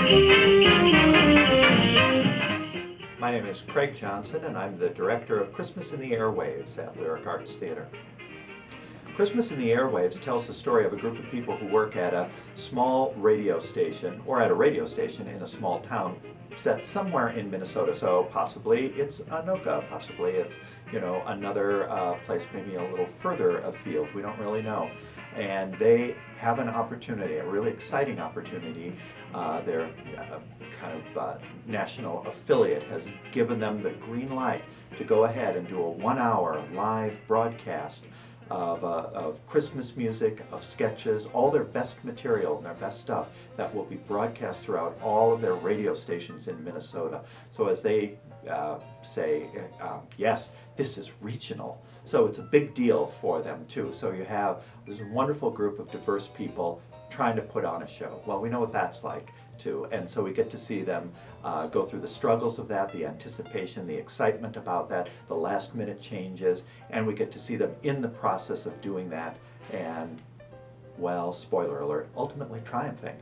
My name is Craig Johnson, and I'm the director of Christmas in the Airwaves at Lyric Arts Theater. Christmas in the Airwaves tells the story of a group of people who work at a small radio station, or at a radio station in a small town set somewhere in Minnesota. So possibly it's Anoka, possibly it's, another place maybe a little further afield. We don't really know. And they have an opportunity, a really exciting opportunity. Their national affiliate has given them the green light to go ahead and do a 1-hour live broadcast of Christmas music, of sketches, all their best material and their best stuff that will be broadcast throughout all of their radio stations in Minnesota. So as they say, yes, this is regional. So it's a big deal for them too. So you have this wonderful group of diverse people trying to put on a show. Well, we know what that's like too. And so we get to see them go through the struggles of that, the anticipation, the excitement about that, the last minute changes, and we get to see them in the process of doing that and, well, spoiler alert, ultimately triumphing.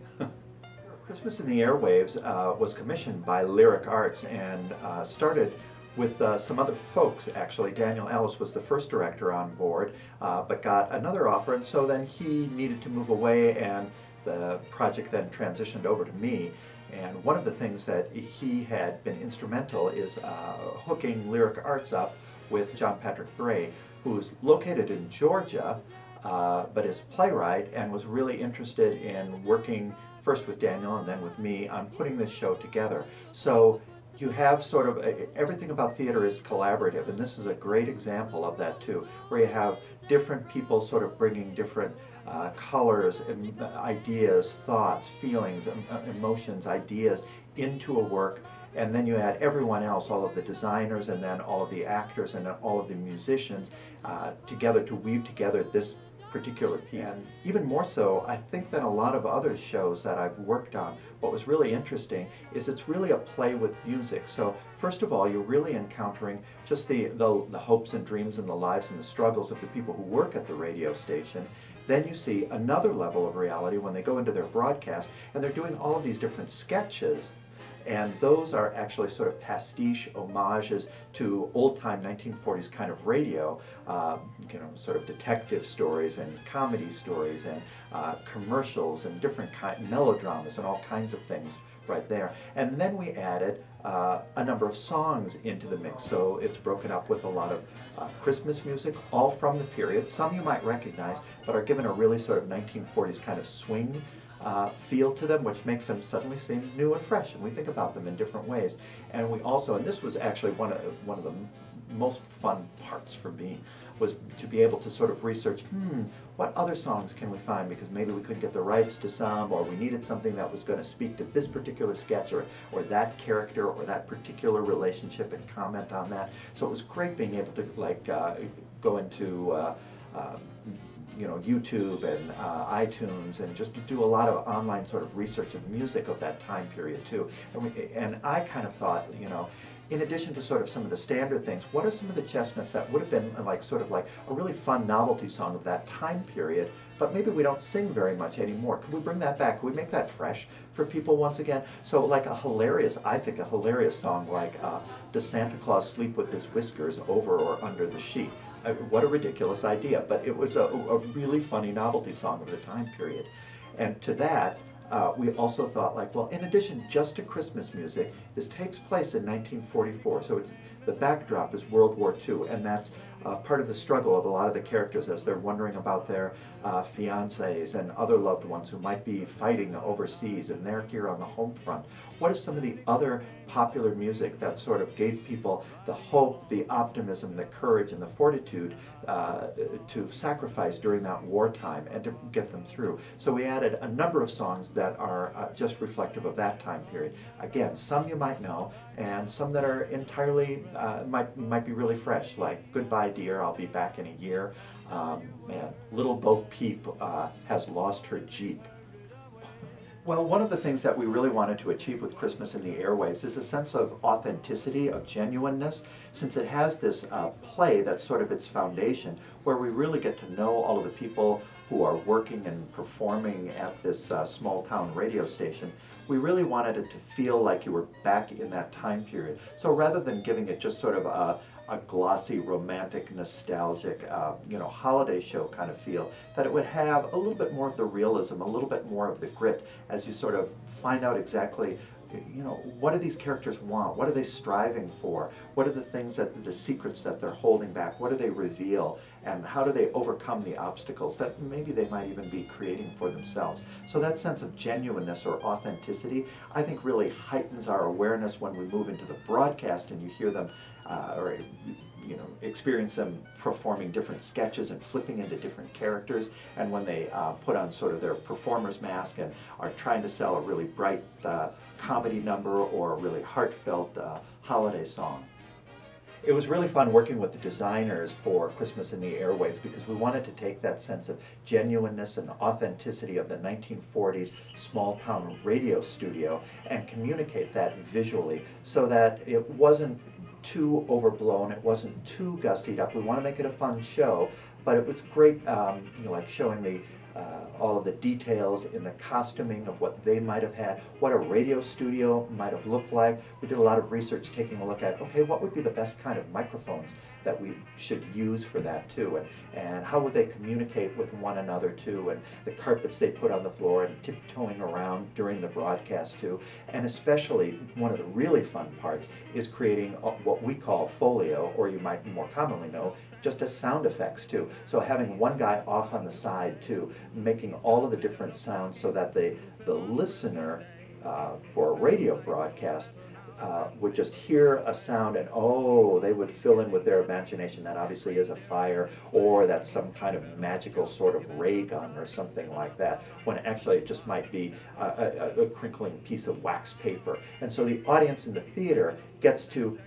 Christmas in the Airwaves was commissioned by Lyric Arts and started with some other folks, actually. Daniel Ellis was the first director on board, but got another offer, and so then he needed to move away, and the project then transitioned over to me. And one of the things that he had been instrumental is hooking Lyric Arts up with John Patrick Bray, who's located in Georgia, but is a playwright and was really interested in working first with Daniel and then with me on putting this show together. So you have sort of everything about theater is collaborative, and this is a great example of that too, where you have different people sort of bringing different colors, ideas, thoughts, feelings, emotions, ideas into a work, and then you add everyone else, all of the designers and then all of the actors and then all of the musicians together to weave together this particular piece. And even more so, I think, than a lot of other shows that I've worked on, what was really interesting is it's really a play with music. So first of all, you're really encountering just the hopes and dreams and the lives and the struggles of the people who work at the radio station. Then you see another level of reality when they go into their broadcast and they're doing all of these different sketches. And those are actually sort of pastiche homages to old-time 1940s kind of radio, sort of detective stories and comedy stories and commercials and different melodramas and all kinds of things right there. And then we added a number of songs into the mix. So it's broken up with a lot of Christmas music, all from the period. Some you might recognize, but are given a really sort of 1940s kind of swing feel to them, which makes them suddenly seem new and fresh, and we think about them in different ways. And we also, and this was actually one of the most fun parts for me, was to be able to sort of research, what other songs can we find, because maybe we couldn't get the rights to some, or we needed something that was going to speak to this particular sketch or that character or that particular relationship and comment on that. So it was great being able to go into YouTube and iTunes, and just to do a lot of online sort of research of music of that time period too. And I kind of thought, in addition to sort of some of the standard things, what are some of the chestnuts that would have been sort of like a really fun novelty song of that time period, but maybe we don't sing very much anymore? Could we bring that back? Could we make that fresh for people once again? So like I think a hilarious song like Does Santa Claus Sleep with His Whiskers Over or Under the Sheet? What a ridiculous idea, but it was a really funny novelty song of the time period. And to that, we also thought, well, in addition just to Christmas music, this takes place in 1944, so the backdrop is World War II, and that's part of the struggle of a lot of the characters as they're wondering about their fiancés and other loved ones who might be fighting overseas, and they're here on the home front. What is some of the other popular music that sort of gave people the hope, the optimism, the courage, and the fortitude to sacrifice during that wartime and to get them through? So we added a number of songs that are just reflective of that time period. Again, some you might know, and some that are entirely, might be really fresh, like Goodbye Dear, I'll Be Back in a Year, and Little Bo Peep has lost her Jeep. Well, one of the things that we really wanted to achieve with Christmas in the Airwaves is a sense of authenticity, of genuineness, since it has this play that's sort of its foundation, where we really get to know all of the people who are working and performing at this small town radio station. We really wanted it to feel like you were back in that time period. So rather than giving it just sort of a glossy, romantic, nostalgic, holiday show kind of feel, that it would have a little bit more of the realism, a little bit more of the grit as you sort of find out exactly, what do these characters want? What are they striving for? What are the things the secrets that they're holding back? What do they reveal? And how do they overcome the obstacles that maybe they might even be creating for themselves? So that sense of genuineness or authenticity, I think, really heightens our awareness when we move into the broadcast and you hear them experience them performing different sketches and flipping into different characters, and when they put on sort of their performer's mask and are trying to sell a really bright comedy number or a really heartfelt holiday song. It was really fun working with the designers for Christmas in the Airwaves because we wanted to take that sense of genuineness and authenticity of the 1940s small town radio studio and communicate that visually so that it wasn't too overblown, it wasn't too gussied up. We want to make it a fun show, but it was great, like showing all of the details in the costuming of what they might have had, what a radio studio might have looked like. We did a lot of research taking a look at, okay, what would be the best kind of microphones that we should use for that too, and how would they communicate with one another too, and the carpets they put on the floor and tiptoeing around during the broadcast too. And especially one of the really fun parts is creating what we call folio, or you might more commonly know just as sound effects too. So having one guy off on the side too, making all of the different sounds so that the listener for a radio broadcast would just hear a sound and they would fill in with their imagination. That obviously is a fire, or that's some kind of magical sort of ray gun or something like that, when actually it just might be a crinkling piece of wax paper. And so the audience in the theater gets to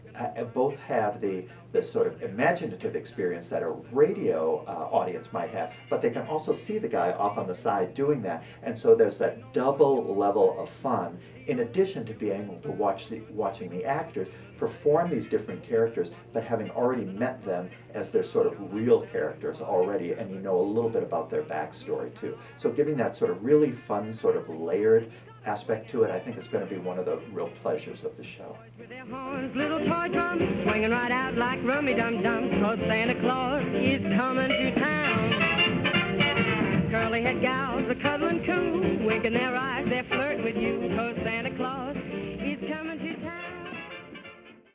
both have the sort of imaginative experience that a radio audience might have, but they can also see the guy off on the side doing that. And so there's that double level of fun, in addition to being able to watching the actors perform these different characters, but having already met them as their sort of real characters already, and you know a little bit about their backstory too. So giving that sort of really fun, sort of layered aspect to it, I think is going to be one of the real pleasures of the show. With their horns, little toy drums, swinging right out like rummy-dum-dums, 'cause Santa Claus is coming to town. Curly-head gals are cuddling cool, winking their eyes, they're flirting with you, 'cause Santa Claus